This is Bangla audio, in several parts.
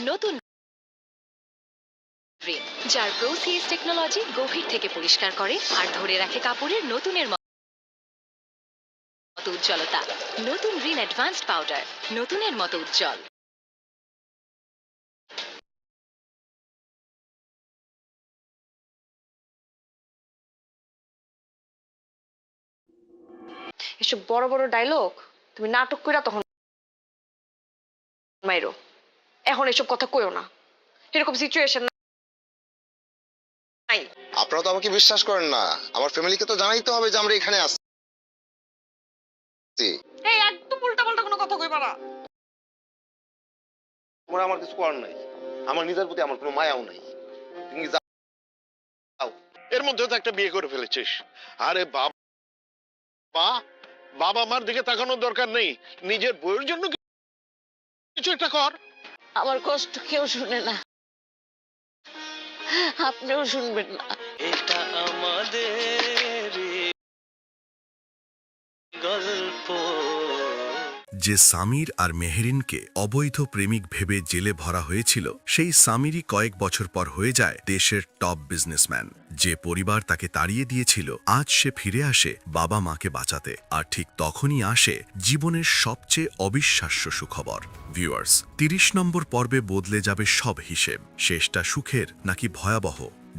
নতুন রিন, যার প্রোসিএস টেকনোলজি গভীর থেকে পরিষ্কার করে আর ধরে রাখে কাপড়ের নতুনের মতো উজ্জ্বলতা। নতুন রিন অ্যাডভান্সড পাউডার, নতুনের মতো উজ্জ্বল। এসব বড় বড় ডায়লগ তুমি নাটক কইরা তখন মাইরো। এখন এসব কথা কইও না, এরকম সিচুয়েশন নাই। আপনারা তো আমাকে বিশ্বাস করেন না, আমার ফ্যামিলিকে তো জানাইতে হবে যে আমরা এখানে আছি। এই একদম উল্টা পাল্টা কোনো কথা কইবা না। তোমার আমার কিছু করার নাই, আমার নিজের প্রতি আমার কোনো মায়াও নাই। তুমি যাও। এর মধ্যে তো একটা বিয়ে করে ফেলেছিস। আরে বাবা, বাবা মার দিকে তাকানোর দরকার নেই, নিজের বউয়ের জন্য কিছু একটা কর। আমার কষ্ট কেউ শুনে না, আপনিও শুনবেন না। এটা আমাদের গল্প। যে সামির আর মেহেরিনকে অবৈধ প্রেমিক ভেবে জেলে ভরা হয়েছিল, সেই সামিরই কয়েক বছর পর হয়ে যায় দেশের টপ বিজনেসম্যান। যে পরিবার তাকে তাড়িয়ে দিয়েছিল, আজ সে ফিরে আসে বাবা মাকে বাঁচাতে। আর ঠিক তখনই আসে জীবনের সবচেয়ে অবিশ্বাস্য সুখবর। ভিউয়ার্স, ৩০ নম্বর পর্বে বদলে যাবে সব হিসেব। শেষটা সুখের নাকি ভয়াবহ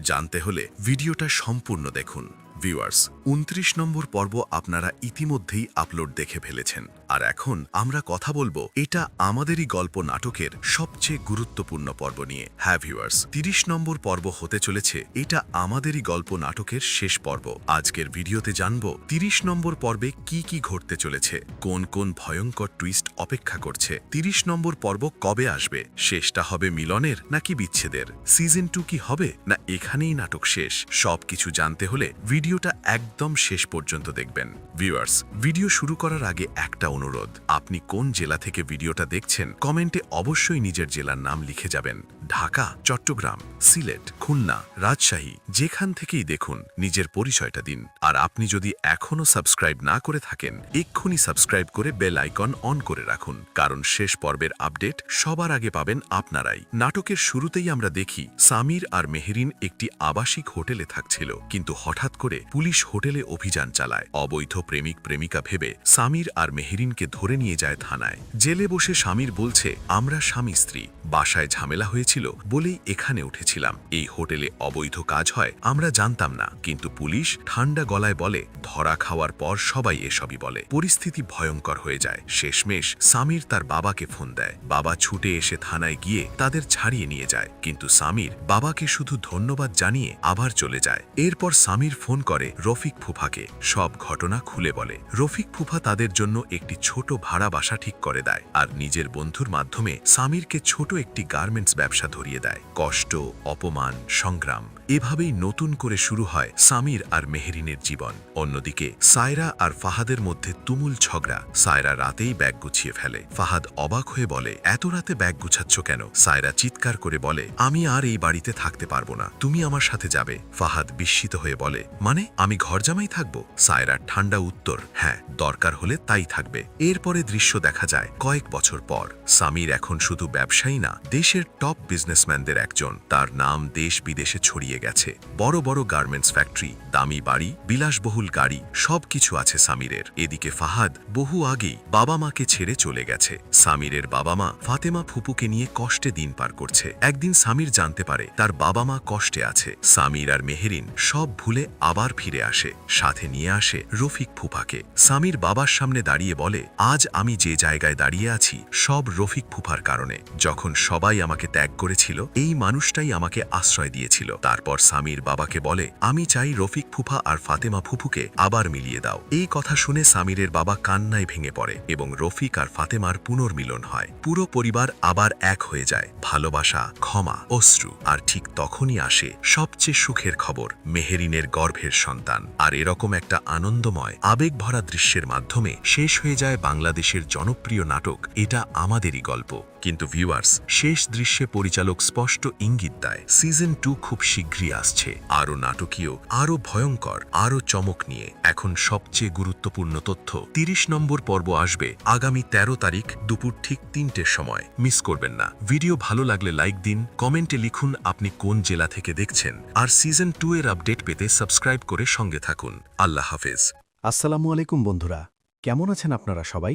জানতে হলে ভিডিওটা সম্পূর্ণ দেখুন। ভিউয়ার্স, ২৯ নম্বর পর্ব আপনারা ইতিমধ্যেই আপলোড দেখে ফেলেছেন, আর এখন আমরা কথা বলবো এটা আমাদেরই গল্প নাটকের সবচেয়ে গুরুত্বপূর্ণ পর্ব নিয়ে। হ্যাঁ ভিউয়ার্স, ৩০ নম্বর পর্ব হতে চলেছে এটা আমাদেরই গল্প নাটকের শেষ পর্ব। আজকের ভিডিওতে জানবো ৩০ নম্বর পর্বে কি কি ঘটতে চলেছে, কোন কোন ভয়ঙ্কর টুইস্ট অপেক্ষা করছে, ৩০ নম্বর পর্ব কবে আসবে, শেষটা হবে মিলনের নাকি বিচ্ছেদের, সিজন 2 কি হবে না এখানেই নাটক শেষ, সবকিছু জানতে হলে ভিডিওটা একদম শেষ পর্যন্ত দেখবেন। ভিউয়ার্স, ভিডিও শুরু করার আগে একটা অনুরোধ, আপনি কোন জেলা থেকে ভিডিওটা দেখছেন কমেন্টে অবশ্যই নিজের জেলার নাম লিখে যাবেন। ঢাকা, চট্টগ্রাম, সিলেট, খুলনা, রাজশাহী, যেখান থেকেই দেখুন নিজের পরিচয়টা দিন। আর আপনি যদি এখনো সাবস্ক্রাইব না করে থাকেন, এক্ষুনি সাবস্ক্রাইব করে বেল আইকন অন করে রাখুন, কারণ শেষ পর্বের আপডেট সবার আগে পাবেন আপনারাই। নাটকের শুরুতেই আমরা দেখি সামির আর মেহেরিন একটি আবাসিক হোটেলে থাকছিল, কিন্তু হঠাৎ করে পুলিশ হোটেলে অভিযান চালায়। অবৈধ প্রেমিক প্রেমিকা ভেবে সামির আর মেহেরিনকে ধরে নিয়ে যায় থানায়। জেলে বসে সামির বলছে, আমরা স্বামী স্ত্রী, বাসায় ঝামেলা হয়েছিল বলেই এখানে উঠেছিলাম। এই হোটেলে অবৈধ কাজ হয় আমরা জানতাম না, কিন্তু পুলিশ ঠান্ডা গলায় বলে ধরা খাওয়ার পর সবাই এসবই বলে। পরিস্থিতি ভয়ঙ্কর হয়ে যায়। শেষমেশ সামির তার বাবাকে ফোন দেয়। বাবা ছুটে এসে থানায় গিয়ে তাদের ছাড়িয়ে নিয়ে যায়, কিন্তু সামির বাবাকে শুধু ধন্যবাদ জানিয়ে আবার চলে যায়। এরপর সামির ফোন করে রফিক ফুফাকে, সব ঘটনা খুলে বলে। রফিক ফুফা তাদের জন্য একটি ছোট ভাড়া বাসা ঠিক করে দেয়, আর নিজের বন্ধুর মাধ্যমে সামিরকে ছোট একটি গার্মেন্টস ব্যবসা ধরিয়ে দেয়। কষ্ট, অপমান, সংগ্রাম, এভাবেই নতুন করে শুরু হয় সামির আর মেহেরিনের জীবন। অন্যদিকে সায়রা আর ফাহাদের মধ্যে তুমুল ঝগড়া। সায়রা রাতেই ব্যাগ গুছিয়ে ফেলে। ফাহাদ অবাক হয়ে বলে, এত রাতে ব্যাগ গুছাচ্ছ কেন? সায়রা চিৎকার করে বলে, আমি আর এই বাড়িতে থাকতে পারবো না, তুমি আমার সাথে যাবে। ফাহাদ বিস্মিত হয়ে বলে, মানে আমি ঘর জামাই থাকবো? সায়রার ঠান্ডা উত্তর, হ্যাঁ, দরকার হলে তাই থাকবে। এরপরে দৃশ্য দেখা যায় কয়েক বছর পর। সামির এখন শুধু ব্যবসায়ী না, দেশের টপ বিজনেসম্যানদের একজন। তার নাম দেশ বিদেশে ছড়িয়ে গেছে। বড় বড় গার্মেন্টস ফ্যাক্টরি, দামি বাড়ি, বিলাসবহুল গাড়ি, সবকিছু আছে সামিরের। এদিকে ফাহাদ বহু আগেই বাবা মাকে ছেড়ে চলে গেছে। সামিরের বাবা মা ফাতেমা ফুপুকে নিয়ে কষ্টে দিন পার করছে। একদিন সামির জানতে পারে তার বাবা মা কষ্টে আছে। সামির আর মেহেরিন সব ভুলে আবার ফিরে আসে, সাথে নিয়ে আসে রফিক ফুফাকে। সামির বাবার সামনে দাঁড়িয়ে বলে, আজ আমি যে জায়গায় দাঁড়িয়ে আছি সব রফিক ফুফার কারণে। যখন সবাই আমাকে ত্যাগ করেছিল, এই মানুষটাই আমাকে আশ্রয় দিয়েছিল। তারপর সামির বাবাকে বলে, আমি চাই রফিক ফুফা আর ফাতেমা ফুফুকে আবার মিলিয়ে দাও। এই কথা শুনে সামিরের বাবা কান্নায় ভেঙে পড়ে এবং রফিক আর ফাতেমার পুনর্মিলন হয়। পুরো পরিবার আবার এক হয়ে যায়। ভালোবাসা, ক্ষমা, অশ্রু। আর ঠিক তখনই আসে সবচেয়ে সুখের খবর, মেহেরিনের গর্ভের সন্তান। আর এরকম একটা আনন্দময় আবেগ ভরা দৃশ্যের মাধ্যমে শেষ হয়ে যায় বাংলাদেশের জনপ্রিয় নাটক এটা আমাদেরই গল্প। কিন্তু ভিউয়ার্স, শেষ দৃশ্যে পরিচালক স্পষ্ট ইঙ্গিত দেয় সিজন 2 খুব শীঘ্রই আসছে, আরও নাটকীয়, আরও ভয়ঙ্কর, আরও চমক নিয়ে। এখন এখন সবচেয়ে গুরুত্বপূর্ণ তথ্য। 30 নম্বর পর্ব আসবে আগামী 13 তারিখ দুপুর ঠিক 3টের সময়। মিস করবেন না। ভিডিও ভালো লাগলে লাইক দিন, কমেন্টে লিখুন আপনি কোন জেলা থেকে দেখছেন, আর সিজন 2 এর আপডেট পেতে সাবস্ক্রাইব করে সঙ্গে থাকুন। আল্লাহ হাফেজ। আসসালামু আলাইকুম বন্ধুরা, কেমন আছেন আপনারা সবাই?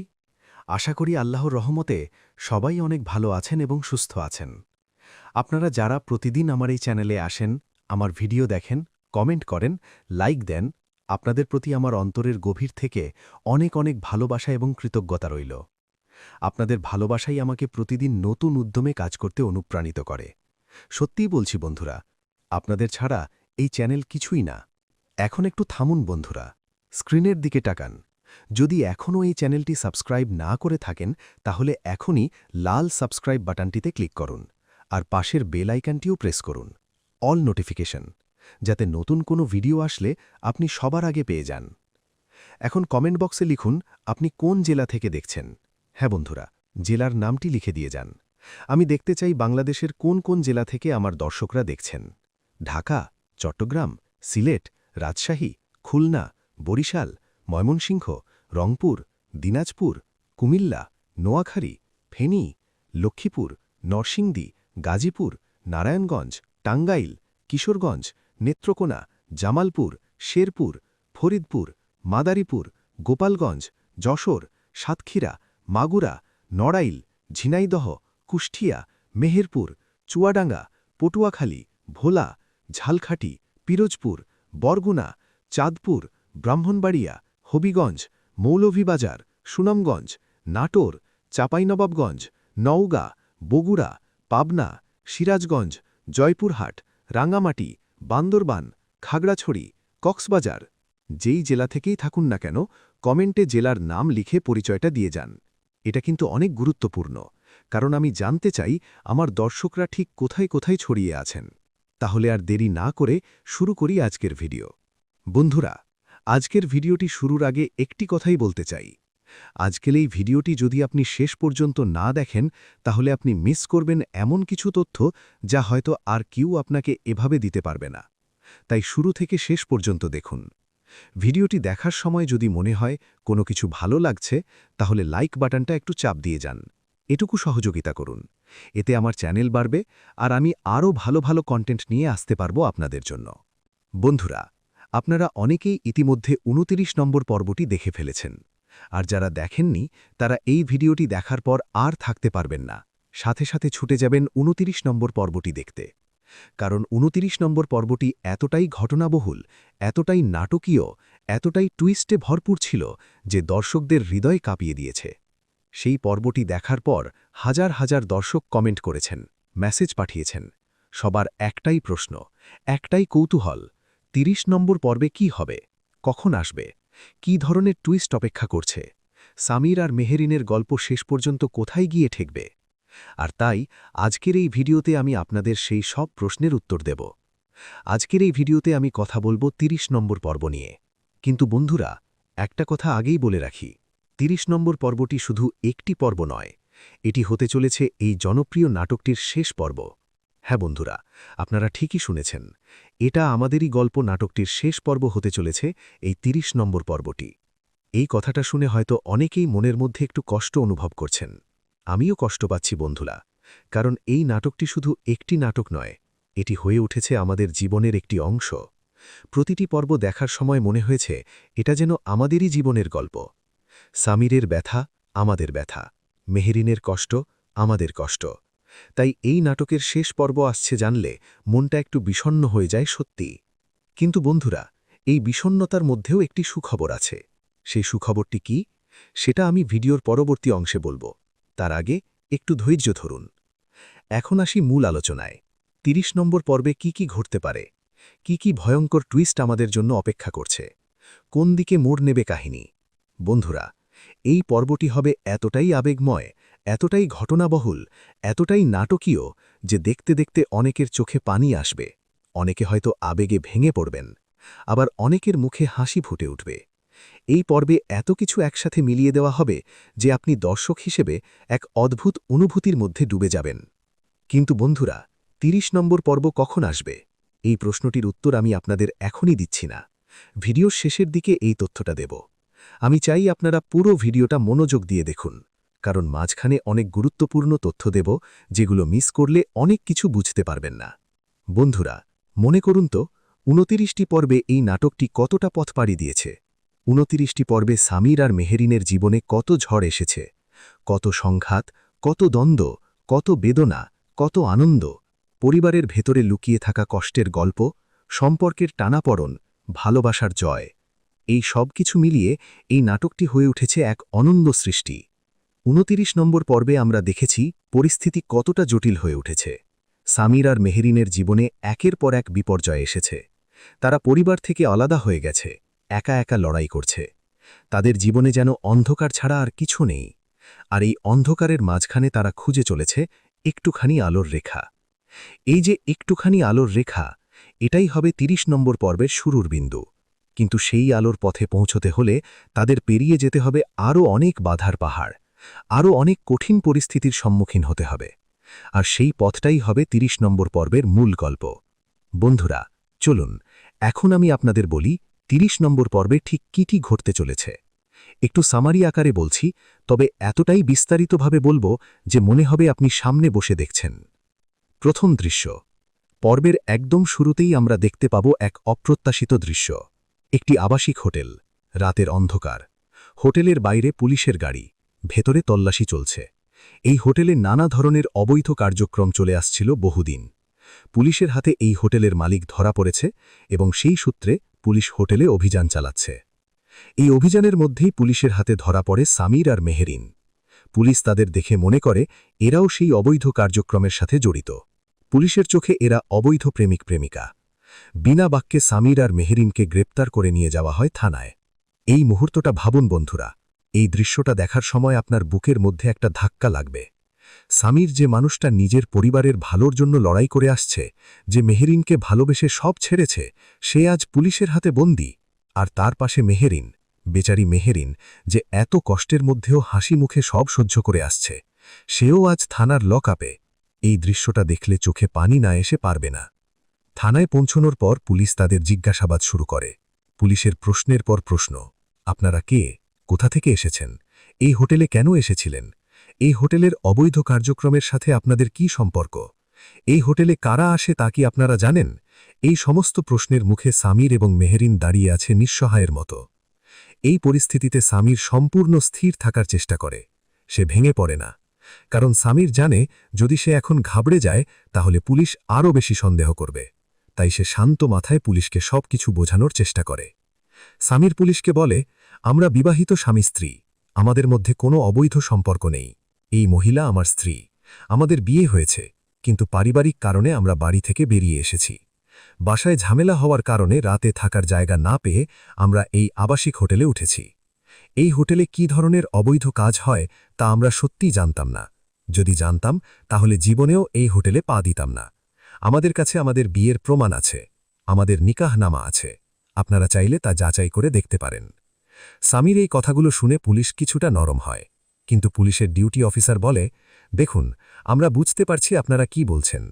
আশা করি আল্লাহর রহমতে সবাই অনেক ভালো আছেন এবং সুস্থ আছেন। আপনারা যারা প্রতিদিন আমার এই চ্যানেলে আসেন, আমার ভিডিও দেখেন, কমেন্ট করেন, লাইক দেন, আপনাদের প্রতি আমার অন্তরের গভীর থেকে অনেক অনেক ভালোবাসা এবং কৃতজ্ঞতা রইল। আপনাদের ভালোবাসাই আমাকে প্রতিদিন নতুন উদ্যমে কাজ করতে অনুপ্রাণিত করে। সত্যিই বলছি বন্ধুরা, আপনাদের ছাড়া এই চ্যানেল কিছুই না। এখন একটু থামুন বন্ধুরা, স্ক্রিনের দিকে তাকান। যদি এখনও এই চ্যানেলটি সাবস্ক্রাইব না করে থাকেন, তাহলে এখনই লাল সাবস্ক্রাইব বাটনটিতে ক্লিক করুন, আর পাশের বেল আইকনটিও প্রেস করুন, অল নোটিফিকেশন, যাতে নতুন কোনো ভিডিও আসলে আপনি সবার আগে পেয়ে যান। এখন কমেন্ট বক্সে লিখুন আপনি কোন জেলা থেকে দেখছেন। হ্যাঁ বন্ধুরা, জেলার নামটি লিখে দিয়ে যান। আমি দেখতে চাই বাংলাদেশের কোন কোন জেলা থেকে আমার দর্শকরা দেখছেন। ঢাকা, চট্টগ্রাম, সিলেট, রাজশাহী, খুলনা, বরিশাল, ময়মনসিংহ, রংপুর, দিনাজপুর, কুমিল্লা, নোয়াখালী, ফেনী, লক্ষ্মীপুর, নরসিংদী, গাজীপুর, নারায়ণগঞ্জ, টাঙ্গাইল, কিশোরগঞ্জ, নেত্রকোনা, জামালপুর, শেরপুর, ফরিদপুর, মাদারীপুর, গোপালগঞ্জ, যশোর, সাতক্ষীরা, মাগুরা, নড়াইল, ঝিনাইদহ, কুষ্টিয়া, মেহেরপুর, চুয়াডাঙ্গা, পটুয়াখালী, ভোলা, ঝালখাটি, পিরোজপুর, বরগুনা, চাঁদপুর, ব্রাহ্মণবাড়িয়া, হবিগঞ্জ, মৌলভীবাজার, সুনামগঞ্জ, নাটোর, চাঁপাইনবাবগঞ্জ, নওগাঁ, বগুড়া, পাবনা, সিরাজগঞ্জ, জয়পুরহাট, রাঙ্গামাটি, বান্দরবান, খাগড়াছড়ি, কক্সবাজার। যেই জেলা থেকেই থাকুন না কেন, কমেন্টে জেলার নাম লিখে পরিচয়টা দিয়ে যান। এটা কিন্তু অনেক গুরুত্বপূর্ণ, কারণ আমি জানতে চাই আমার দর্শকরা ঠিক কোথায় কোথায় ছড়িয়ে আছেন। তাহলে আর দেরি না করে শুরু করি আজকের ভিডিও। বন্ধুরা, আজকের ভিডিওটি শুরুর আগে একটি কথাই বলতে চাই। আজকের এই ভিডিওটি যদি আপনি শেষ পর্যন্ত না দেখেন, তাহলে আপনি মিস করবেন এমন কিছু তথ্য যা হয়তো আর কেউ আপনাকে এভাবে দিতে পারবে না। তাই শুরু থেকে শেষ পর্যন্ত দেখুন। ভিডিওটি দেখার সময় যদি মনে হয় কোনো কিছু ভালো লাগছে, তাহলে লাইক বাটনটা একটু চাপ দিয়ে যান। এটুকু সহযোগিতা করুন। এতে আমার চ্যানেল বাড়বে, আর আমি আরও ভালো ভালো কন্টেন্ট নিয়ে আসতে পারবো আপনাদের জন্য। বন্ধুরা, আপনারা অনেকেই ইতিমধ্যে 29 নম্বর পর্বটি দেখে ফেলেছেন, আর যারা দেখেননি তারা এই ভিডিওটি দেখার পর আর থাকতে পারবেন না, সাথে সাথে ছুটে যাবেন 29 নম্বর পর্বটি দেখতে। কারণ 29 নম্বর পর্বটি এতটাই ঘটনাবহুল, এতটাই নাটকীয়, এতটাই টুইস্টে ভরপুর ছিল যে দর্শকদের হৃদয় কাঁপিয়ে দিয়েছে। সেই পর্বটি দেখার পর হাজার হাজার দর্শক কমেন্ট করেছেন, মেসেজ পাঠিয়েছেন। সবার একটাই প্রশ্ন, একটাই কৌতূহল, 30 নম্বর পর্বে কি হবে, কখন আসবে, কি ধরনের টুইস্ট অপেক্ষা করছে, সামির আর মেহেরিনের গল্প শেষ পর্যন্ত কোথায় গিয়ে ঠেকবে। আর তাই আজকের এই ভিডিওতে আমি আপনাদের সেই সব প্রশ্নের উত্তর দেব। আজকের এই ভিডিওতে আমি কথা বলবো 30 নম্বর পর্ব নিয়ে। কিন্তু বন্ধুরা, একটা কথা আগেই বলে রাখি, 30 নম্বর পর্বটি শুধু একটি পর্ব নয়, এটি হতে চলেছে এই জনপ্রিয় নাটকটির শেষ পর্ব। হ্যাঁ বন্ধুরা, আপনারা ঠিকই শুনেছেন, এটা আমাদেরই গল্প নাটকটির শেষ পর্ব হতে চলেছে এই 30 নম্বর পর্বটি। এই কথাটা শুনে হয়তো অনেকেই মনের মধ্যে একটু কষ্ট অনুভব করছেন। আমিও কষ্ট পাচ্ছি বন্ধুরা, কারণ এই নাটকটি শুধু একটি নাটক নয়, এটি হয়ে উঠেছে আমাদের জীবনের একটি অংশ। প্রতিটি পর্ব দেখার সময় মনে হয়েছে এটা যেন আমাদেরই জীবনের গল্প। সামিরের ব্যথা আমাদের ব্যথা, মেহেরিনের কষ্ট আমাদের কষ্ট। তাই এই নাটকের শেষ পর্ব আসছে জানলে মনটা একটু বিষণ্ণ হয়ে যায় সত্যি। কিন্তু বন্ধুরা, এই বিষণ্ণতার মধ্যেও একটি সুখবর আছে। সেই সুখবরটি কি, সেটা আমি ভিডিওর পরবর্তী অংশে বলবো। তার আগে একটু ধৈর্য ধরুন। এখন আসি মূল আলোচনায়। 30 নম্বর পর্বে কি কি ঘটতে পারে, কি কি ভয়ঙ্কর টুইস্ট আমাদের জন্য অপেক্ষা করছে, কোন দিকে মোড় নেবে কাহিনী। বন্ধুরা, এই পর্বটি হবে এতটাই আবেগময়, এতটাই ঘটনাবহুল, এতটাই নাটকীয় যে দেখতে দেখতে অনেকের চোখে পানি আসবে, অনেকে হয়তো আবেগে ভেঙে পড়বেন, আবার অনেকের মুখে হাসি ফুটে উঠবে। এই পর্বে এত কিছু একসাথে মিলিয়ে দেওয়া হবে যে আপনি দর্শক হিসেবে এক অদ্ভুত অনুভূতির মধ্যে ডুবে যাবেন। কিন্তু বন্ধুরা, 30 নম্বর পর্ব কখন আসবে, এই প্রশ্নটির উত্তর আমি আপনাদের এখনই দিচ্ছি না, ভিডিওর শেষের দিকে এই তথ্যটা দেব। আমি চাই আপনারা পুরো ভিডিওটা মনোযোগ দিয়ে দেখুন, কারণ মাঝখানে অনেক গুরুত্বপূর্ণ তথ্য দেব যেগুলো মিস করলে অনেক কিছু বুঝতে পারবেন না। বন্ধুরা, মনে করুন তো ২৯টি পর্বে এই নাটকটি কতটা পথ পাড়ি দিয়েছে। ২৯টি পর্বে সামির আর মেহেরিনের জীবনে কত ঝড় এসেছে, কত সংঘাত, কত দ্বন্দ্ব, কত বেদনা, কত আনন্দ, পরিবারের ভেতরে লুকিয়ে থাকা কষ্টের গল্প, সম্পর্কের টানাপড়ন, ভালোবাসার জয়। এই সব কিছু মিলিয়ে এই নাটকটি হয়ে উঠেছে এক অনন্য সৃষ্টি। ২৯ নম্বর পর্বে আমরা দেখেছি পরিস্থিতি কতটা জটিল হয়ে উঠেছে। সামির আর মেহেরিনের জীবনে একের পর এক বিপর্যয় এসেছে। তারা পরিবার থেকে আলাদা হয়ে গেছে, একা একা লড়াই করছে। তাদের জীবনে যেন অন্ধকার ছাড়া আর কিছু নেই। আর এই অন্ধকারের মাঝখানে তারা খুঁজে চলেছে একটুখানি আলোর রেখা। এই যে একটুখানি আলোর রেখা, এটাই হবে ৩০ নম্বর পর্বের শুরুর বিন্দু। কিন্তু সেই আলোর পথে পৌঁছতে হলে তাদের পেরিয়ে যেতে হবে আরও অনেক বাধার পাহাড়, আরও অনেক কঠিন পরিস্থিতির সম্মুখীন হতে হবে। আর সেই পথটাই হবে ৩০ নম্বর পর্বের মূল গল্প। বন্ধুরা, চলুন এখন আমি আপনাদের বলি ৩০ নম্বর পর্বে ঠিক কী ঘটতে চলেছে। একটু সামারি আকারে বলছি, তবে এতটাই বিস্তারিতভাবে বলবো যে মনে হবে আপনি সামনে বসে দেখছেন। প্রথম দৃশ্য। পর্বের একদম শুরুতেই আমরা দেখতে পাব এক অপ্রত্যাশিত দৃশ্য। একটি আবাসিক হোটেল, রাতের অন্ধকার। হোটেলের বাইরে পুলিশের গাড়ি, ভেতরে তল্লাশি চলছে। এই হোটেলে নানা ধরনের অবৈধ কার্যক্রম চলে আসছিল বহুদিন। পুলিশের হাতে এই হোটেলের মালিক ধরা পড়েছে এবং সেই সূত্রে পুলিশ হোটেলে অভিযান চালাচ্ছে। এই অভিযানের মধ্যেই পুলিশের হাতে ধরা পড়ে সামির আর মেহেরিন। পুলিশ তাদের দেখে মনে করে এরাও সেই অবৈধ কার্যক্রমের সাথে জড়িত। পুলিশের চোখে এরা অবৈধ প্রেমিক প্রেমিকা। বিনা বাক্যে সামির আর মেহেরিনকে গ্রেপ্তার করে নিয়ে যাওয়া হয় থানায়। এই মুহূর্তটা ভাবুন বন্ধুরা, এই দৃশ্যটা দেখার সময় আপনার বুকের মধ্যে একটা ধাক্কা লাগবে। সামির, যে মানুষটা নিজের পরিবারের ভালোর জন্য লড়াই করে আসছে, যে মেহেরিনকে ভালোবেসে সব ছেড়েছে, সে আজ পুলিশের হাতে বন্দী। আর তার পাশে মেহেরিন, বেচারি মেহেরিন, যে এত কষ্টের মধ্যেও হাসি মুখে সব সহ্য করে আসছে, সেও আজ থানার লকআপে। এই দৃশ্যটা দেখলে চোখে পানি না এসে পারবে না। থানায় পৌঁছনোর পর পুলিশ তাদের জিজ্ঞাসাবাদ শুরু করে। পুলিশের প্রশ্নের পর প্রশ্ন। আপনারা কে? কোথা থেকে এসেছেন? এই হোটেলে কেন এসেছিলেন? এই হোটেলের অবৈধ কার্যক্রমের সাথে আপনাদের কি সম্পর্ক? এই হোটেলে কারা আসে তা কি আপনারা জানেন? এই সমস্ত প্রশ্নের মুখে সামির এবং মেহেরিন দাঁড়িয়ে আছে নিঃসহায়ের মতো। এই পরিস্থিতিতে সামির সম্পূর্ণ স্থির থাকার চেষ্টা করে। সে ভেঙে পড়ে না, কারণ সামির জানে যদি সে এখন ঘাবড়ে যায় তাহলে পুলিশ আরও বেশি সন্দেহ করবে। তাই সে শান্ত মাথায় পুলিশকে সবকিছু বোঝানোর চেষ্টা করে। সামির পুলিশকে বলে, আমরা বিবাহিত স্বামী স্ত্রী, আমাদের মধ্যে কোনো অবৈধ সম্পর্ক নেই। এই মহিলা আমার স্ত্রী, আমাদের বিয়ে হয়েছে, কিন্তু পারিবারিক কারণে আমরা বাড়ি থেকে বেরিয়ে এসেছি। বাসায় ঝামেলা হওয়ার কারণে রাতে থাকার জায়গা না পেয়ে আমরা এই আবাসিক হোটেলে উঠেছি। এই হোটেলে কী ধরনের অবৈধ কাজ হয় তা আমরা সত্যিই জানতাম না। যদি জানতাম তাহলে জীবনেও এই হোটেলে পা দিতাম না। আমাদের কাছে আমাদের বিয়ের প্রমাণ আছে, আমাদের নিকাহনামা আছে, আপনারা চাইলে তা যাচাই করে দেখতে পারেন। সামির এই কথাগুলো শুনে পুলিশ কিছুটা নরম হয়, কিন্তু পুলিশের ডিউটি অফিসার বলে, দেখুন, আমরা বুঝতে পারছি আপনারা কি বলছেন,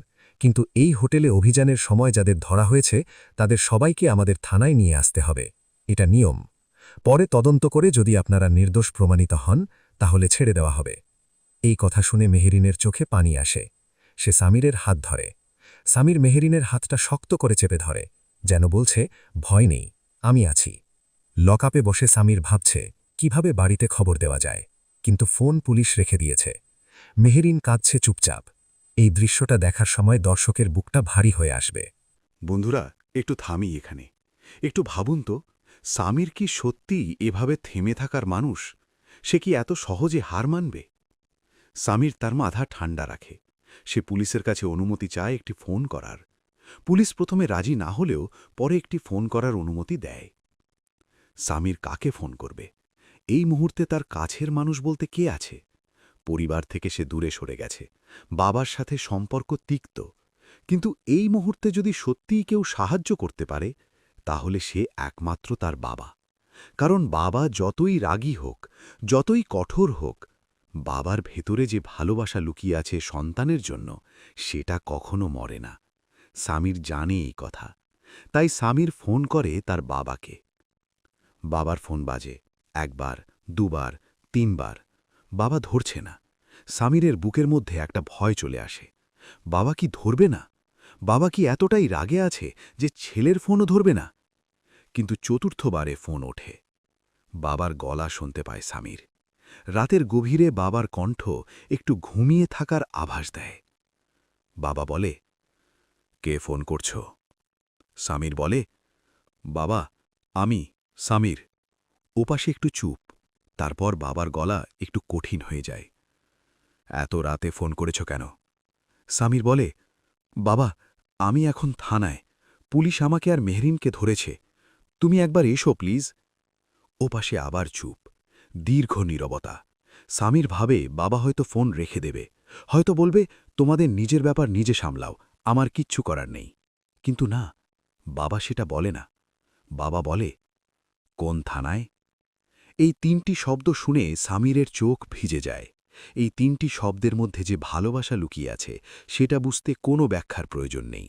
কিন্তু এই হোটেলে অভিযানের সময় যাদের ধরা হয়েছে তাদের সবাইকে আমাদের থানায় নিয়ে আসতে হবে, এটা নিয়ম। পরে তদন্ত করে যদি আপনারা নির্দোষ প্রমাণিত হন তাহলে ছেড়ে দেওয়া হবে। এই কথা শুনে মেহেরিনের চোখে পানি আসে। সে সামিরের হাত ধরে। সামির মেহেরিনের হাতটা শক্ত করে চেপে ধরে, যেন বলছে, ভয় নেই, আমি আছি। লকআপে বসে সামির ভাবছে কিভাবে বাড়িতে খবর দেওয়া যায়, কিন্তু ফোন পুলিশ রেখে দিয়েছে। মেহেরিন কাঁদছে চুপচাপ। এই দৃশ্যটা দেখার সময় দর্শকের বুকটা ভারী হয়ে আসবে। বন্ধুরা, একটু থামি এখানে। একটু ভাবুন তো, সামির কি সত্যিই এভাবে থেমে থাকার মানুষ? সে কি এত সহজে হার মানবে? সামির তার মাথা ঠান্ডা রাখে। সে পুলিশের কাছে অনুমতি চায় একটি ফোন করার। পুলিশ প্রথমে রাজি না হলেও পরে একটি ফোন করার অনুমতি দেয়। সামির কাকে ফোন করবে? এই মুহূর্তে তার কাছের মানুষ বলতে কে আছে? পরিবার থেকে সে দূরে সরে গেছে, বাবার সাথে সম্পর্ক তিক্ত। কিন্তু এই মুহূর্তে যদি সত্যিই কেউ সাহায্য করতে পারে তাহলে সে একমাত্র তার বাবা। কারণ বাবা যতই রাগী হোক, যতই কঠোর হোক, বাবার ভেতরে যে ভালোবাসা লুকিয়ে আছে সন্তানের জন্য, সেটা কখনো মরে না। সামির জানে এই কথা। তাই সামির ফোন করে তার বাবাকে। বাবার ফোন বাজে, একবার, দুবার, তিনবার। বাবা ধরছে না। সামিরের বুকের মধ্যে একটা ভয় চলে আসে। বাবা কি ধরবে না? বাবা কি এতটাই রাগে আছে যে ছেলের ফোনও ধরবে না? কিন্তু চতুর্থবারে ফোন ওঠে। বাবার গলা শুনতে পায় সামির। রাতের গভীরে বাবার কণ্ঠ একটু ঘুমিয়ে থাকার আভাস দেয়। বাবা বলে, কে ফোন করছ? সামির বলে, বাবা, আমি সামির। ওপাশে একটু চুপ। তারপর বাবার গলা একটু কঠিন হয়ে যায়। এত রাতে ফোন করেছ কেন? সামির বলে, বাবা, আমি এখন থানায়। পুলিশ আমাকে আর মেহরিনকে ধরেছে। তুমি একবার এসো প্লিজ। ওপাশে আবার চুপ, দীর্ঘ নীরবতা। সামির ভাবে বাবা হয়তো ফোন রেখে দেবে, হয়তো বলবে, তোমাদের নিজের ব্যাপার নিজে সামলাও, আমার কিচ্ছু করার নেই। কিন্তু না, বাবা সেটা বলে না। বাবা বলে, কোন থানায়? এই তিনটি শব্দ শুনে সামিরের চোখ ভিজে যায়। এই তিনটি শব্দের মধ্যে যে ভালোবাসা লুকিয়ে আছে সেটা বুঝতে কোনো ব্যাখ্যার প্রয়োজন নেই।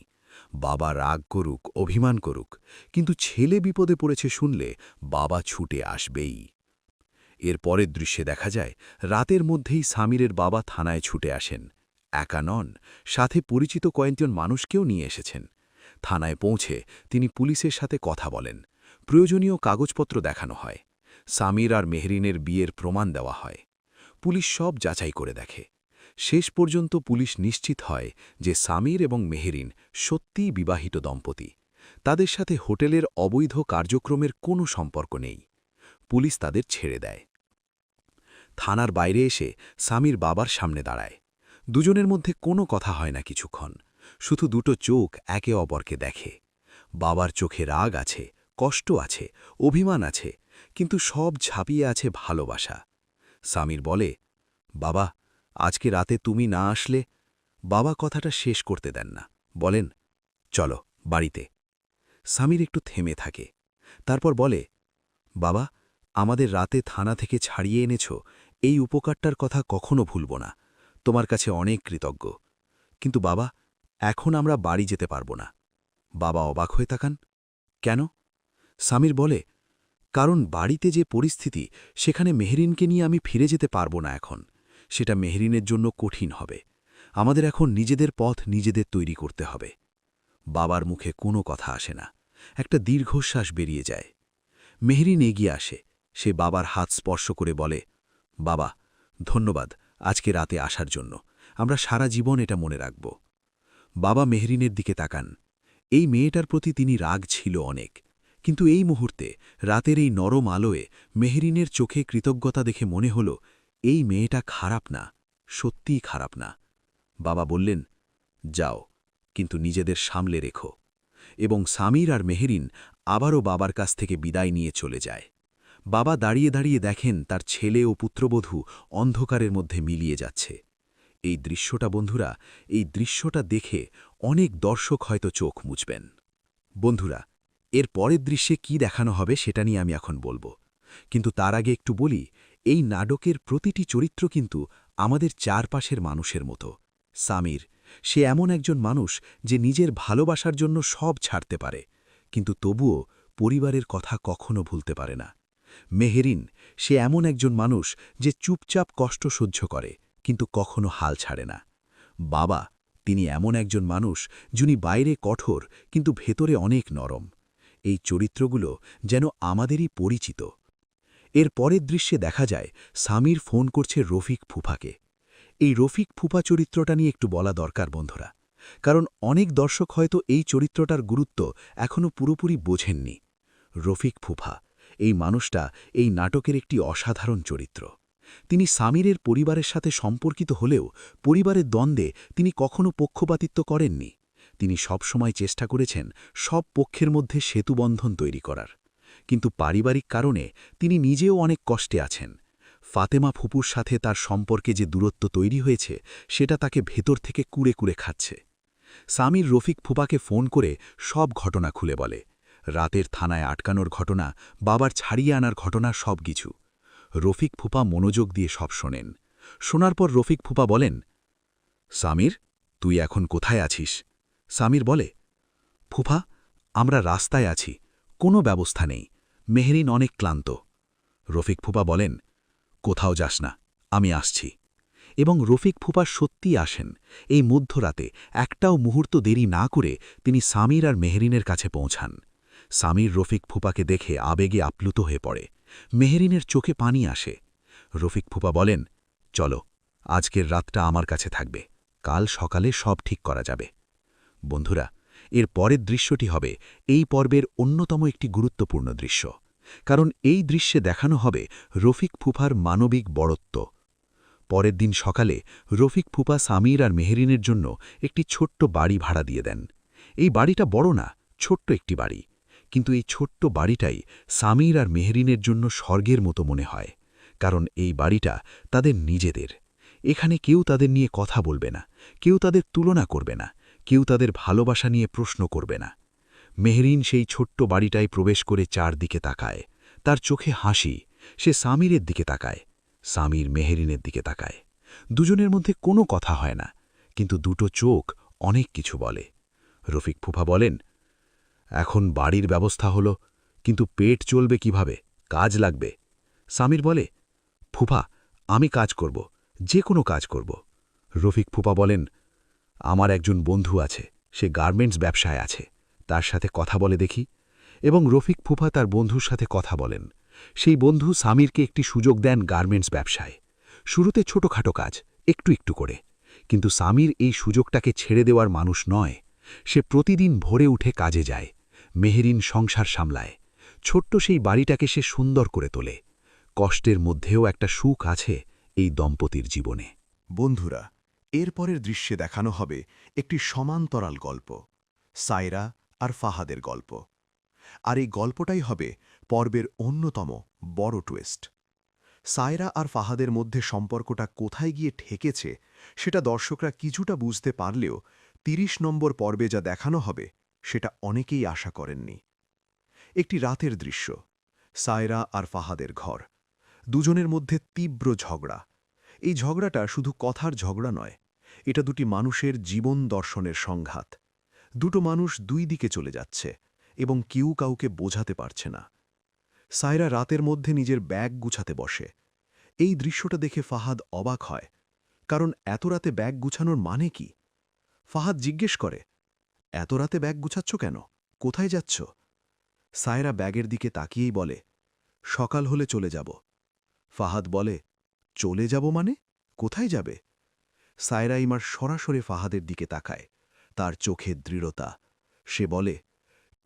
বাবা রাগ করুক, অভিমান করুক, কিন্তু ছেলে বিপদে পড়েছে শুনলে বাবা ছুটে আসবেই। এর পরের দৃশ্যে দেখা যায় রাতের মধ্যেই সামিরের বাবা থানায় ছুটে আসেন। একা নন, সাথে পরিচিত কয়েকজন মানুষকেও নিয়ে এসেছেন। থানায় পৌঁছে তিনি পুলিশের সাথে কথা বলেন। প্রয়োজনীয় কাগজপত্র দেখানো হয়। সামির আর মেহরিনের বিয়ের প্রমাণ দেওয়া হয়। পুলিশ সব যাচাই করে দেখে। শেষ পর্যন্ত পুলিশ নিশ্চিত হয় যে সামির এবং মেহরিন সত্যিই বিবাহিত দম্পতি। তাদের সাথে হোটেলের অবৈধ কার্যক্রমের কোনো সম্পর্ক নেই। পুলিশ তাদের ছেড়ে দেয়। থানার বাইরে এসে সামির বাবার সামনে দাঁড়ায়। দুজনের মধ্যে কোনো কথা হয় না কিছুক্ষণ, শুধু দুটো চোখ একে অপরকে দেখে। বাবার চোখে রাগ আছে, কষ্ট আছে, অভিমান আছে, কিন্তু সব ঝাঁপিয়ে আছে ভালোবাসা। সামির বলে, বাবা, আজকে রাতে তুমি না আসলে। বাবা কথাটা শেষ করতে দেন না, বলেন, চলো বাড়িতে। সামির একটু থেমে থাকে, তারপর বলে, বাবা, আমাদের রাতে থানা থেকে ছাড়িয়ে এনেছ, এই উপকারটার কথা কখনো ভুলব না। তোমার কাছে অনেক কৃতজ্ঞ। কিন্তু বাবা, এখন আমরা বাড়ি যেতে পারব না। বাবা অবাক হয়ে তাকান। কেন? সামির বলে, কারণ বাড়িতে যে পরিস্থিতি, সেখানে মেহরিনকে নিয়ে আমি ফিরে যেতে পারব না এখন। সেটা মেহরিনের জন্য কঠিন হবে। আমাদের এখন নিজেদের পথ নিজেদের তৈরি করতে হবে। বাবার মুখে কোনো কথা আসে না, একটা দীর্ঘশ্বাস বেরিয়ে যায়। মেহরিন এগিয়ে আসে, সে বাবার হাত স্পর্শ করে বলে, বাবা, ধন্যবাদ আজকে রাতে আসার জন্য। আমরা সারা জীবন এটা মনে রাখব। বাবা মেহরিনের দিকে তাকান। এই মেয়েটার প্রতি তিনি রাগ ছিল অনেক, কিন্তু এই মুহূর্তে রাতের এই নরম আলোয় মেহরিনের চোখে কৃতজ্ঞতা দেখে মনে হল এই মেয়েটা খারাপ না, সত্যিই খারাপ না। বাবা বললেন, যাও, কিন্তু নিজেদের সামলে রেখো। এবং সামির আর মেহরিন আবারও বাবার কাছ থেকে বিদায় নিয়ে চলে যায়। বাবা দাঁড়িয়ে দাঁড়িয়ে দেখেন তার ছেলে ও পুত্রবধূ অন্ধকারের মধ্যে মিলিয়ে যাচ্ছে। এই দৃশ্যটা বন্ধুরা, এই দৃশ্যটা দেখে অনেক দর্শক হয়তো চোখ মুছবেন। বন্ধুরা, এর পরের দৃশ্যে কি দেখানো হবে সেটা নিয়ে আমি এখন বলবো, কিন্তু তার আগে একটু বলি, এই নাটকের প্রতিটি চরিত্র কিন্তু আমাদের চারপাশের মানুষের মতো। সামির, সে এমন একজন মানুষ যে নিজের ভালোবাসার জন্য সব ছাড়তে পারে, কিন্তু তবুও পরিবারের কথা কখনো ভুলতে পারে না। মেহরিন, সে এমন একজন মানুষ যে চুপচাপ কষ্ট সহ্য করে, কিন্তু কখনো হাল ছাড়ে না। বাবা, তিনি এমন একজন মানুষ যিনি বাইরে কঠোর কিন্তু ভেতরে অনেক নরম। এই চরিত্রগুলো যেন আমাদেরই পরিচিত। এর পরের দৃশ্যে দেখা যায় সামির ফোন করছে রফিক ফুফাকে। এই রফিক ফুফা চরিত্রটা নিয়ে একটু বলা দরকার বন্ধুরা, কারণ অনেক দর্শক হয়তো এই চরিত্রটার গুরুত্ব এখনও পুরোপুরি বোঝেননি। রফিক ফুফা, এই মানুষটা এই নাটকের একটি অসাধারণ চরিত্র। তিনি সামিরের পরিবারের সাথে সম্পর্কিত হলেও পরিবারের দ্বন্দ্বে তিনি কখনো পক্ষপাতিত্ব করেননি। তিনি সবসময় চেষ্টা করেছেন সব পক্ষের মধ্যে সেতুবন্ধন তৈরি করার। কিন্তু পারিবারিক কারণে তিনি নিজেও অনেক কষ্টে আছেন। ফাতেমা ফুপুর সাথে তার সম্পর্কে যে দূরত্ব তৈরি হয়েছে সেটা তাকে ভেতর থেকে কুড়ে কুড়ে খাচ্ছে। সামির রফিক ফুপাকে ফোন করে সব ঘটনা খুলে বলে। রাতের থানায় আটকানোর ঘটনা, বাবার ছাড়িয়ে আনার ঘটনা, সব কিছু। রফিক ফুপা মনোযোগ দিয়ে সব শোনেন। শোনার পর রফিক ফুপা বলেন, সামির, তুই এখন কোথায় আছিস? সামির বলে, ফুফা, আমরা রাস্তায় আছি, কোনো ব্যবস্থা নেই। মেহরিন অনেক ক্লান্ত। রফিক ফুপা বলেন, কোথাও যাস না, আমি আসছি। এবং রফিক ফুপা সত্যিই আসেন। এই মধ্যরাতে একটাও মুহূর্ত দেরি না করে তিনি সামির আর মেহরিনের কাছে পৌঁছান। সামির রফিক ফুপাকে দেখে আবেগে আপ্লুত হয়ে পড়ে। মেহরিনের চোখে পানি আসে। রফিক ফুপা বলেন, চলো, আজকের রাতটা আমার কাছে থাকবে, কাল সকালে সব ঠিক করা যাবে। বন্ধুরা, এর পরের দৃশ্যটি হবে এই পর্বের অন্যতম একটি গুরুত্বপূর্ণ দৃশ্য, কারণ এই দৃশ্যে দেখানো হবে রফিক ফুফার মানবিক বড়ত্ব। পরের দিন সকালে রফিক ফুপা সামির আর মেহরিনের জন্য একটি ছোট্ট বাড়ি ভাড়া দিয়ে দেন। এই বাড়িটা বড় না, ছোট্ট একটি বাড়ি, কিন্তু এই ছোট্ট বাড়িটাই সামির আর মেহরিনের জন্য স্বর্গের মতো মনে হয়, কারণ এই বাড়িটা তাদের নিজেদের। এখানে কেউ তাদের নিয়ে কথা বলবে না, কেউ তাদের তুলনা করবে না, কেউ তাদের ভালোবাসা নিয়ে প্রশ্ন করবে না। মেহরিন সেই ছোট্ট বাড়িটায় প্রবেশ করে চারদিকে তাকায়। তার চোখে হাসি। সে সামিরের দিকে তাকায়, সামির মেহরিনের দিকে তাকায়। দুজনের মধ্যে কোনো কথা হয় না, কিন্তু দুটো চোখ অনেক কিছু বলে। রফিক ফুফা বলেন, এখন বাড়ির ব্যবস্থা হলো, কিন্তু পেট চলবে কিভাবে, কাজ লাগবে। সামির বলে, ফুফা, আমি কাজ করব, যে কোনো কাজ করব। রফিক ফুফা বলেন, আমার একজন বন্ধু আছে, সে গার্মেন্টস ব্যবসায় আছে, তার সাথে কথা বলে দেখি। এবং রফিক ফুফা তার বন্ধুর সাথে কথা বলেন। সেই বন্ধু সামিরকে একটি সুযোগ দেন গার্মেন্টস ব্যবসায়। শুরুতে ছোটখাটো কাজ, একটু একটু করে, কিন্তু সামির এই সুযোগটাকে ছেড়ে দেওয়ার মানুষ নয়। সে প্রতিদিন ভোরে উঠে কাজে যায়। মেহরিন সংসার সামলায়। ছোট্ট সেই বাড়িটাকে সে সুন্দর করে তোলে। কষ্টের মধ্যেও একটা সুখ আছে এই দম্পতির জীবনে। বন্ধুরা, এরপরের দৃশ্যে দেখানো হবে একটি সমান্তরাল গল্প, সায়রা আর ফাহাদের গল্প। আর এই গল্পটাই হবে পর্বের অন্যতম বড় টুইস্ট। সায়রা আর ফাহাদের মধ্যে সম্পর্কটা কোথায় গিয়ে ঠেকেছে সেটা দর্শকরা কিছুটা বুঝতে পারলেও ৩০ নম্বর পর্বে যা দেখানো হবে সেটা অনেকেই আশা করেননি। একটি রাতের দৃশ্য, সায়রা আর ফাহাদের ঘর। দুজনের মধ্যে তীব্র ঝগড়া। এই ঝগড়াটা শুধু কথার ঝগড়া নয়, এটা দুটি মানুষের জীবন দর্শনের সংঘাত। দুটো মানুষ দুই দিকে চলে যাচ্ছে এবং কেউ কাউকে বোঝাতে পারছে না। সায়রা রাতের মধ্যে নিজের ব্যাগ গুছাতে বসে। এই দৃশ্যটা দেখে ফাহাদ অবাক হয়, কারণ এত রাতে ব্যাগ গুছানোর মানে কি? ফাহাদ জিজ্ঞেস করে, এত রাতে ব্যাগ গুছাচ্ছ কেন, কোথায় যাচ্ছ? সায়রা ব্যাগের দিকে তাকিয়েই বলে, সকাল হলে চলে যাব। ফাহাদ বলে, চলে যাব মানে, কোথায় যাবে? সায়রা ইমার সরাসরি ফাহাদের দিকে তাকায়, তার চোখে দৃঢ়তা। সে বলে,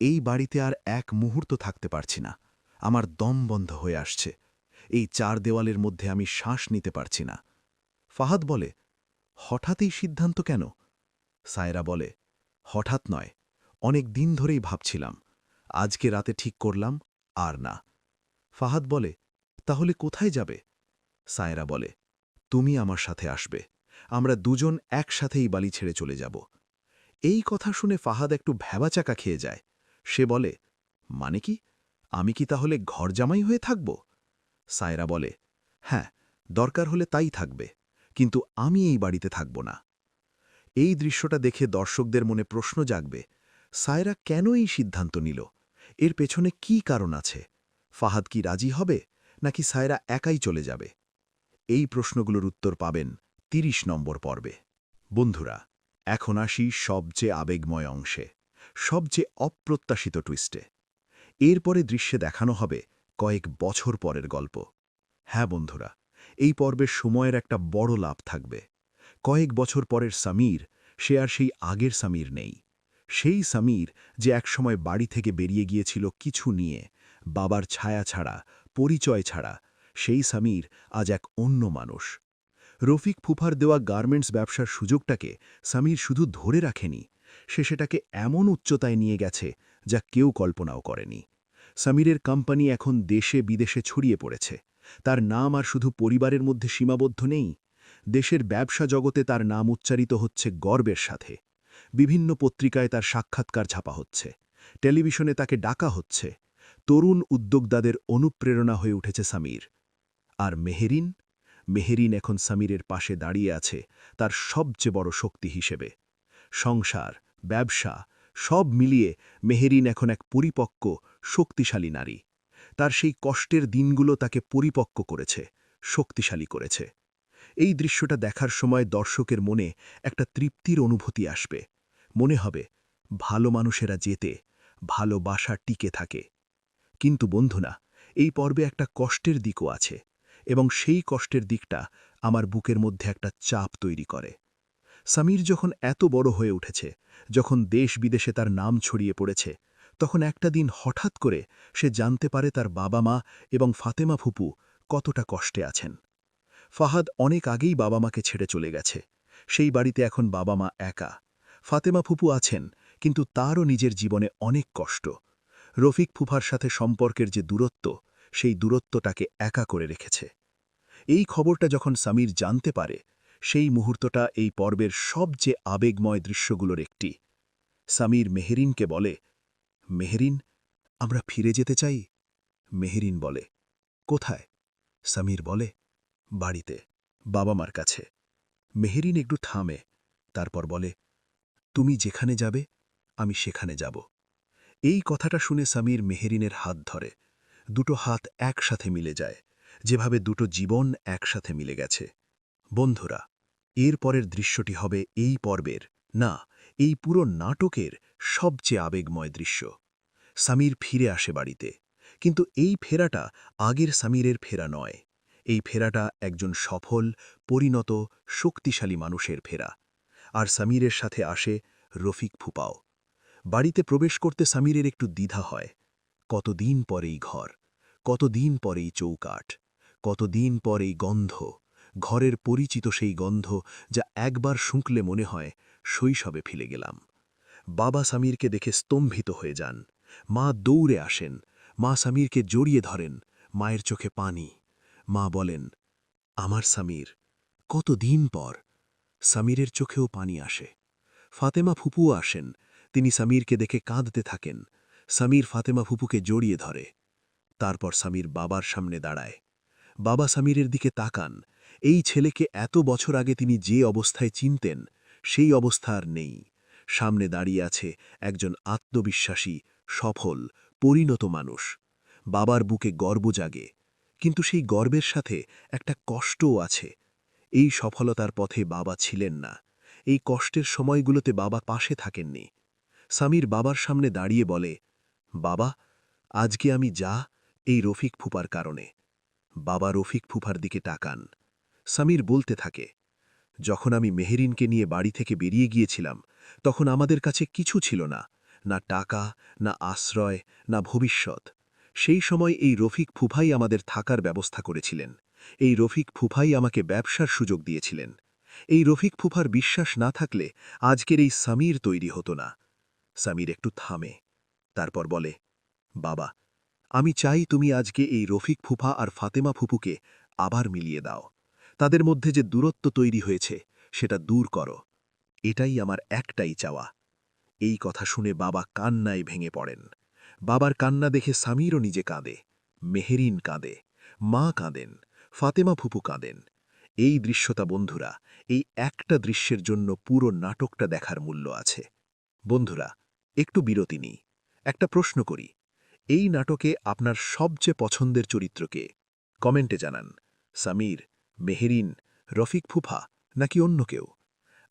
এই বাড়িতে আর এক মুহূর্ত থাকতে পারছি না, আমার দম বন্ধ হয়ে আসছে। এই ৪ দেওয়ালের মধ্যে আমি শ্বাস নিতে পারছি না। ফাহাদ বলে, হঠাৎই সিদ্ধান্ত কেন? সায়রা বলে, হঠাৎ নয়, অনেক দিন ধরেই ভাবছিলাম, আজকে রাতে ঠিক করলাম, আর না। ফাহাদ বলে, তাহলে কোথায় যাবে? সায়রা বলে, তুমি আমার সাথে আসবে, আমরা দুজন একসাথেই বালি ছেড়ে চলে যাব। এই কথা শুনে ফাহাদ একটু ভ্যাবাচাকা খেয়ে যায়। সে বলে, মানে কি, আমি কি তাহলে ঘর জামাই হয়ে থাকব? সায়রা বলে, হ্যাঁ, দরকার হলে তাই থাকবে, কিন্তু আমি এই বাড়িতে থাকব না। এই দৃশ্যটা দেখে দর্শকদের মনে প্রশ্ন জাগবে, সায়রা কেন এই সিদ্ধান্ত নিল? এর পেছনে কি কারণ আছে? ফাহাদ কি রাজি হবে, নাকি সায়রা একাই চলে যাবে? এই প্রশ্নগুলোর উত্তর পাবেন ৩০ নম্বর পর্বে। বন্ধুরা, এখন আসি সবচেয়ে আবেগময় অংশে, সবচেয়ে অপ্রত্যাশিত টুইস্টে। এরপরে দৃশ্যে দেখানো হবে কয়েক বছর পরের গল্প। হ্যাঁ বন্ধুরা, এই পর্বের সময়ের একটা বড় লাভ থাকবে। কয়েক বছর পরের সামির, সে আর সেই আগের সামির নেই। সেই সামির যে একসময় বাড়ি থেকে বেরিয়ে গিয়েছিল কিছু নিয়ে, বাবার ছায়া ছাড়া, পরিচয় ছাড়া, সেই সামির আজ এক অন্য মানুষ। রফিক ফুফার দেওয়া গার্মেন্টস ব্যবসার সুযোগটাকে সামির শুধু ধরে রাখেনি, সে সেটাকে এমন উচ্চতায় নিয়ে গেছে যা কেউ কল্পনাও করেনি। সামিরের কোম্পানি এখন দেশে বিদেশে ছড়িয়ে পড়েছে। তার নাম আর শুধু পরিবারের মধ্যে সীমাবদ্ধ নেই, দেশের ব্যবসা জগতে তার নাম উচ্চারিত হচ্ছে গর্বের সাথে। বিভিন্ন পত্রিকায় তার সাক্ষাৎকার ছাপা হচ্ছে, টেলিভিশনে তাকে ডাকা হচ্ছে। তরুণ উদ্যোক্তাদের অনুপ্রেরণা হয়ে উঠেছে সামির। আর মেহরিন? মেহরিন এখন সামিরের পাশে দাঁড়িয়ে আছে তার সবচেয়ে বড় শক্তি হিসেবে। সংসার, ব্যবসা, সব মিলিয়ে মেহেরিন এখন এক পরিপক্ক শক্তিশালী নারী। তার সেই কষ্টের দিনগুলো তাকে পরিপক্ক করেছে, শক্তিশালী করেছে। এই দৃশ্যটা দেখার সময় দর্শকের মনে একটা তৃপ্তির অনুভূতি আসবে। মনে হবে ভালো মানুষেরা যেতে, ভালোবাসা টিকে থাকে। কিন্তু বন্ধুরা, এই পর্বে একটা কষ্টের দিকও আছে, এবং সেই কষ্টের দিকটা আমার বুকের মধ্যে একটা চাপ তৈরি করে। সামির যখন এত বড় হয়ে উঠেছে, যখন দেশ বিদেশে তার নাম ছড়িয়ে পড়েছে, তখন একটা দিন হঠাৎ করে সে জানতে পারে তার বাবা মা এবং ফাতেমা ফুপু কতটা কষ্টে আছেন। ফাহাদ অনেক আগেই বাবা মাকে ছেড়ে চলে গেছে। সেই বাড়িতে এখন বাবা মা একা। ফাতেমা ফুপু আছেন, কিন্তু তারও নিজের জীবনে অনেক কষ্ট। রফিক ফুফার সাথে সম্পর্কের যে দূরত্ব, সেই দূরত্বটাকে একা করে রেখেছে। এই খবরটা যখন সামির জানতে পারে, সেই মুহূর্তটা এই পর্বের সবচেয়ে আবেগময় দৃশ্যগুলোর একটি। সামির মেহেরিনকে বলে, মেহেরিন, আমরা ফিরে যেতে চাই। মেহেরিন বলে, কোথায়? সামির বলে, বাড়িতে, বাবা মার কাছে। মেহেরিন একটু থামে, তারপর বলে, তুমি যেখানে যাবে আমি সেখানে যাব। এই কথাটা শুনে সামির মেহেরিনের হাত ধরে। দুটো হাত একসাথে মিলে যায়, যেভাবে দুটো জীবন একসাথে মিলে গেছে। বন্ধুরা, এর পরের দৃশ্যটি হবে এই পর্বের, না, এই পুরো নাটকের সবচেয়ে আবেগময় দৃশ্য। সামির ফিরে আসে বাড়িতে, কিন্তু এই ফেরাটা আগের সামিরের ফেরা নয়। এই ফেরাটা একজন সফল, পরিণত, শক্তিশালী মানুষের ফেরা। আর সামিরের সাথে আসে রফিক ফুপাও। বাড়িতে প্রবেশ করতে সামিরের একটু দ্বিধা হয়। কতদিন পরেই ঘর, কতদিন পরেই চৌকাঠ, কতদিন পরেই গন্ধ, ঘরের পরিচিত সেই গন্ধ যা একবার শুঁকলে মনে হয় শৈশবে ফিরে গেলাম। বাবা সামিরকে দেখে স্তম্ভিত হয়ে যান। মা দৌড়ে আসেন, মা সামিরকে জড়িয়ে ধরেন, মায়ের চোখে পানি। মা বলেন, আমার সামির, কতদিন পর। সামিরের চোখেও পানি আসে। ফাতেমা ফুপুও আসেন, তিনি সামিরকে দেখে কাঁদতে থাকেন। সামির ফাতেমা ফুপুকে জড়িয়ে ধরে। তারপর সামির বাবার সামনে দাঁড়ায়। বাবা সামিরের দিকে তাকান। এই ছেলেকে এত বছর আগে তিনি যে অবস্থায় চিনতেন, সেই অবস্থা আর নেই। সামনে দাঁড়িয়ে আছে একজন আত্মবিশ্বাসী, সফল, পরিণত মানুষ। বাবার বুকে গর্ব জাগে, কিন্তু সেই গর্বের সাথে একটা কষ্টও আছে। এই সফলতার পথে বাবা ছিলেন না। এই কষ্টের সময়গুলোতে বাবা পাশে থাকেননি। সামির বাবার সামনে দাঁড়িয়ে বলে, বাবা, আজকে আমি যা, এই রফিক ফুপার কারণে। বাবা রফিক ফুফার দিকে তাকান। সামির বলতে থাকে, যখন আমি মেহেরিনকে নিয়ে বাড়ি থেকে বেরিয়ে গিয়েছিলাম, তখন আমাদের কাছে কিছু ছিল না, না টাকা, না আশ্রয়, না ভবিষ্যৎ। সেই সময় এই রফিক ফুফাই আমাদের থাকার ব্যবস্থা করেছিলেন। এই রফিক ফুফাই আমাকে ব্যবসার সুযোগ দিয়েছিলেন। এই রফিক ফুফার বিশ্বাস না থাকলে আজকের এই সামির তৈরি হতো না। সামির একটু থামে, তারপর বলে, বাবা, আমি চাই তুমি আজকে এই রফিক ফুফা আর ফাতেমা ফুপুকে আবার মিলিয়ে দাও। তাদের মধ্যে যে দূরত্ব তৈরি হয়েছে, সেটা দূর করো। এটাই আমার একটাই চাওয়া। এই কথা শুনে বাবা কান্নায় ভেঙে পড়েন। বাবার কান্না দেখে সামিরও নিজে কাঁদে, মেহেরিন কাঁদে, মা কাঁদেন, ফাতেমা ফুপু কাঁদেন। এই দৃশ্যটা বন্ধুরা, এই একটা দৃশ্যের জন্য পুরো নাটকটা দেখার মূল্য আছে। বন্ধুরা, একটু বিরতি নিই, একটা প্রশ্ন করি। এই নাটকে আপনার সবচেয়ে পছন্দের চরিত্রকে? কমেন্টে জানান। সামির, মেহেরিন, রফিক ফুফা, নাকি অন্য কেউ?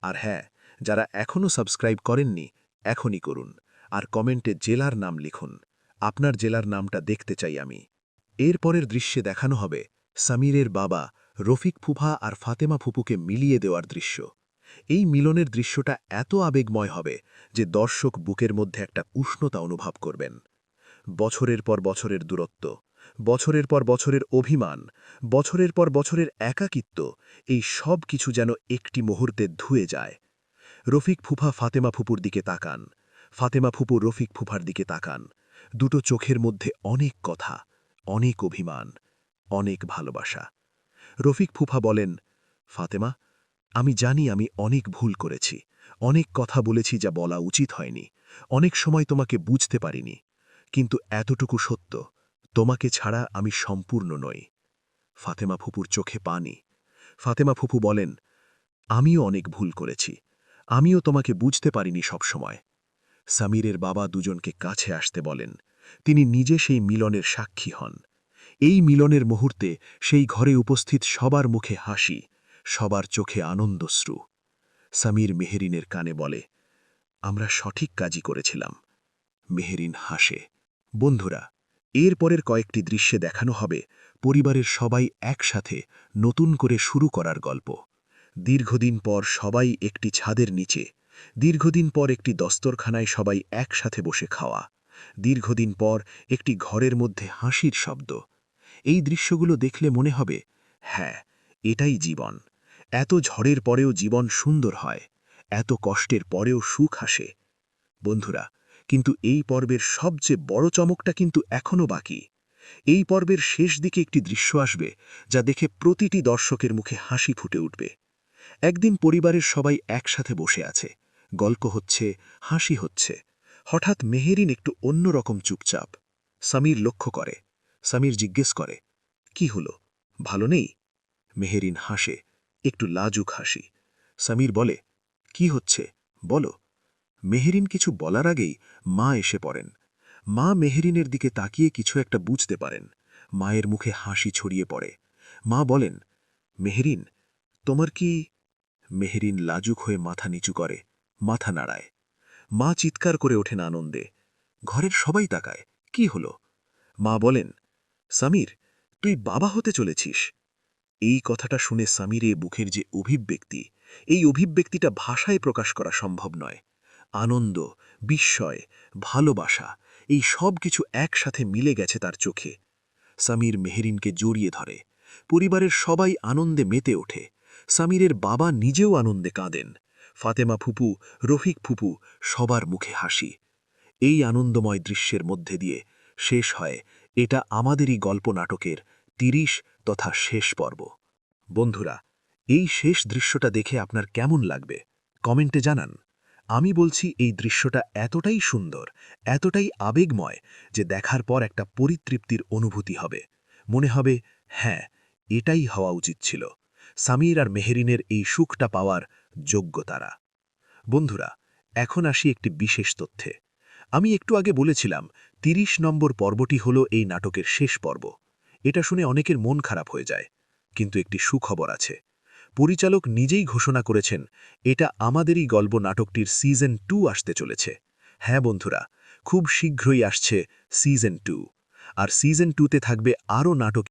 আর হ্যাঁ, যারা এখনও সাবস্ক্রাইব করেননি, এখনই করুন। আর কমেন্টে জেলার নাম লিখুন। আপনার জেলার নামটা দেখতে চাই আমি। এর পরের দৃশ্যে দেখানো হবে সামিরের বাবা রফিক ফুফা আর ফাতেমা ফুপুকে মিলিয়ে দেওয়ার দৃশ্য। এই মিলনের দৃশ্যটা এত আবেগময় হবে যে দর্শক বুকের মধ্যে একটা উষ্ণতা অনুভব করবেন। বছরের পর বছরের দূরত্ব, বছরের পর বছরের অভিমান, বছরের পর বছরের একাকিত্ব, এই সব কিছু যেন একটি মুহূর্তে ধুয়ে যায়। রফিক ফুফা ফাতেমা ফুপুর দিকে তাকান, ফাতেমা ফুপু রফিক ফুফার দিকে তাকান। দুটো চোখের মধ্যে অনেক কথা, অনেক অভিমান, অনেক ভালোবাসা। রফিক ফুফা বলেন, ফাতেমা, আমি জানি আমি অনেক ভুল করেছি, অনেক কথা বলেছি যা বলা উচিত হয়নি, অনেক সময় তোমাকে বুঝতে পারিনি, কিন্তু এতটুকু সত্য, তোমাকে ছাড়া আমি সম্পূর্ণ নই। ফাতেমা ফুপুর চোখে পানি। ফাতেমা ফুপু বলেন, আমিও অনেক ভুল করেছি, আমিও তোমাকে বুঝতে পারিনি সবসময়। সামিরের বাবা দুজনকে কাছে আসতে বলেন। তিনি নিজে সেই মিলনের সাক্ষী হন। এই মিলনের মুহূর্তে সেই ঘরে উপস্থিত সবার মুখে হাসি, সবার চোখে আনন্দশ্রু। সামির মেহেরিনের কানে বলে, আমরা সঠিক কাজই করেছিলাম। মেহেরিন হাসে। বন্ধুরা, এরপরের কয়েকটি দৃশ্যে দেখানো হবে পরিবারের সবাই একসাথে নতুন করে শুরু করার গল্প। দীর্ঘদিন পর সবাই একটি ছাদের নিচে, দীর্ঘদিন পর একটি দস্তরখানায় সবাই একসাথে বসে খাওয়া, দীর্ঘদিন পর একটি ঘরের মধ্যে হাসির শব্দ। এই দৃশ্যগুলো দেখলে মনে হবে, হ্যাঁ, এটাই জীবন। এত ঝড়ের পরেও জীবন সুন্দর হয়, এত কষ্টের পরেও সুখ আসে। বন্ধুরা, কিন্তু এই পর্বের সবচেয়ে বড় চমকটা কিন্তু এখনও বাকি। এই পর্বের শেষ দিকে একটি দৃশ্য আসবে যা দেখে প্রতিটি দর্শকের মুখে হাসি ফুটে উঠবে। একদিন পরিবারের সবাই একসাথে বসে আছে, গল্প হচ্ছে, হাসি হচ্ছে। হঠাৎ মেহেরিন একটু অন্যরকম চুপচাপ। সামির লক্ষ্য করে। সামির জিজ্ঞেস করে, কি হলো, ভালো নেই? মেহেরিন হাসে, একটু লাজুক হাসি। সামির বলে, কি হচ্ছে বলো। মেহেরিন কিছু বলার আগেই মা এসে পড়েন। মা মেহেরিনের দিকে তাকিয়ে কিছু একটা বুঝতে পারেন। মায়ের মুখে হাসি ছড়িয়ে পড়ে। মা বলেন, মেহেরিন, তোমার কি? মেহেরিন লাজুক হয়ে মাথা নিচু করে, মাথা নাড়ায়। মা চিৎকার করে ওঠেন আনন্দে। ঘরের সবাই তাকায়, কি হলো? মা বলেন, সামির, তুই বাবা হতে চলেছিস। এই কথাটা শুনে সামিরে বুকের যে অভিব্যক্তি, এই অভিব্যক্তিটা ভাষায় প্রকাশ করা সম্ভব নয়। আনন্দ, বিস্ময়, ভালোবাসা, এই সব কিছু একসাথে মিলে গেছে তার চোখে। সামির মেহেরিনকে জড়িয়ে ধরে। পরিবারের সবাই আনন্দে মেতে ওঠে। সামিরের বাবা নিজেও আনন্দে কাঁদেন। ফাতেমা ফুপু, রফিক ফুপু, সবার মুখে হাসি। এই আনন্দময় দৃশ্যের মধ্যে দিয়ে শেষ হয় এটা আমাদেরই গল্প নাটকের ৩০ তথা শেষ পর্ব। বন্ধুরা, এই শেষ দৃশ্যটা দেখে আপনার কেমন লাগবে কমেন্টে জানান। আমি বলছি, এই দৃশ্যটা এতটাই সুন্দর, এতটাই আবেগময় যে দেখার পর একটা পরিতৃপ্তির অনুভূতি হবে। মনে হবে, হ্যাঁ, এটাই হওয়া উচিত ছিল। সামির আর মেহেরিনের এই সুখটা পাওয়ার যোগ্য তারা। বন্ধুরা, এখন আসি একটি বিশেষ তথ্যে। আমি একটু আগে বলেছিলাম ৩০ নম্বর পর্বটি হলো এই নাটকের শেষ পর্ব। এটা শুনে অনেকের মন খারাপ হয়ে যায়, কিন্তু একটি সুখবর আছে। পরিচালক নিজেই ঘোষণা করেছেন এটা আমাদেরই গল্প নাটকটির সিজন 2 আসতে চলেছে। হ্যাঁ বন্ধুরা, খুব শীঘ্রই আসছে সিজন 2। আর সিজন 2তে থাকবে আরও নাটক